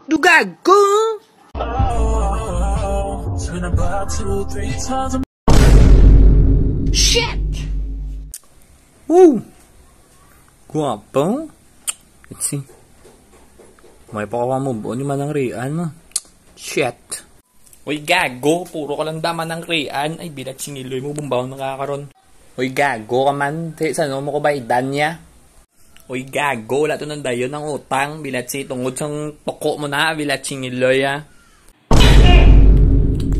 Dugago! Shit! Woo! Guwapo? Let's see. May pakawa mo buo ni Manang Rian mo. Shit. Uy gago, puro ka lang daman ng Rian. Ay bilat siniloy mo, bumbaw nakakaroon. Uy gago ka man, saan mo ko ba idan niya? Uy gago, wala to nang dayon ng utang. Bilat si tungod sang toko mo na, bilat siniloy ah.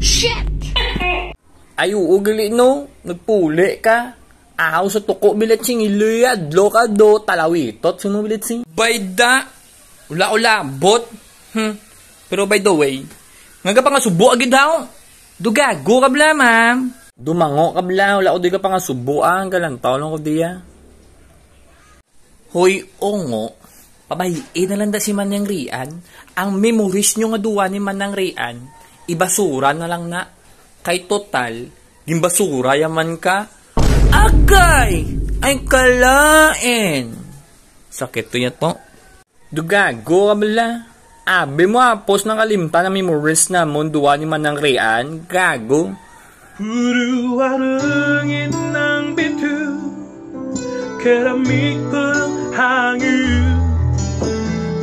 Shit! Ay ugali no, nagpuli ka. Ahaw sa toko, bilat siniloy ah. Adlo ka do, talawitot. Sino bilat sing? Bayda! Ula-ula, bot. Pero by the way, nga pa nga subo agad daw. Dugago ka bla, ma'am. Dumango ka bla, wala ko di ka pa nga subo ang galantaw lang ko diya. Hoy, ongo, pabayiin na lang da si Manang Rian. Ang memories nyo nga duwa ni Manang Rian, ibasura na lang na. Kay total, gimbasura yaman ka. Agay! Ay kalain! Sakit to yan to. Dugago ka bala. Abi mo apos ng kalimta na memories na munduwa ni Manang Rian. Gago. Puruwarungin ng bitu Keramik pang hangin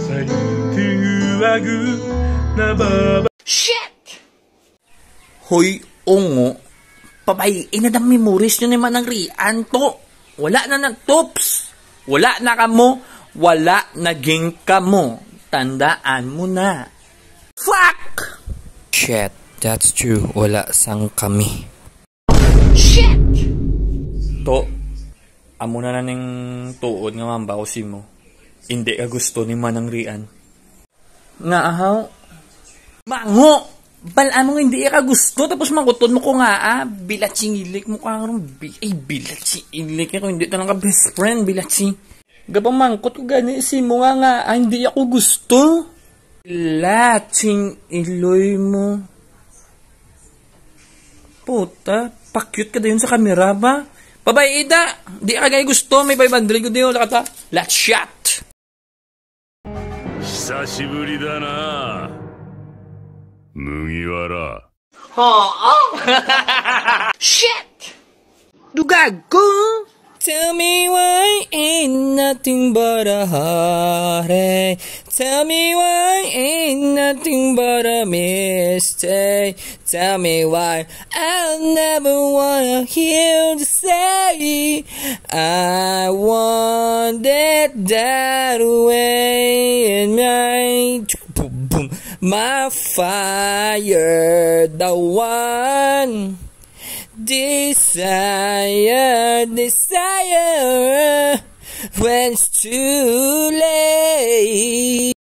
Sa itiwagu na baba. Shit! Hoy, ongo. Pabayiin na ng memories nyo ni Manang Rian to. Wala na nagtops. Wala na kamo. Wala naging kamo. Tandaan mo na. Fuck! Shit, that's true. Wala sang kami. Shit! To, amo na na ning tuod nga mamba ko si mo. Hindi ka gusto ni Manang Rian. Nga ahaw? Mango! Balaan mo hindi ka gusto, tapos mangutod mo ko nga bilat singilik mo ka nga ay bilat singilik ako, hindi talaga best friend, bilat si. Gapang mangkot ko gani si mo nga hindi ako gusto. Latsing iloy mo. Puta, pa-cute ka dayon sa kamera ba? Babay ida, di ka gaya gusto, may 500 ko dayon, lakata. Let's shot! Hisashiburi da na. Mugiwara. Shit! Dugago! Tell me why ain't nothing but a heartache. Tell me why ain't nothing but a mistake. Tell me why I'll never wanna hear you say I want it that way. And my fire, the one. Desire when it's too late.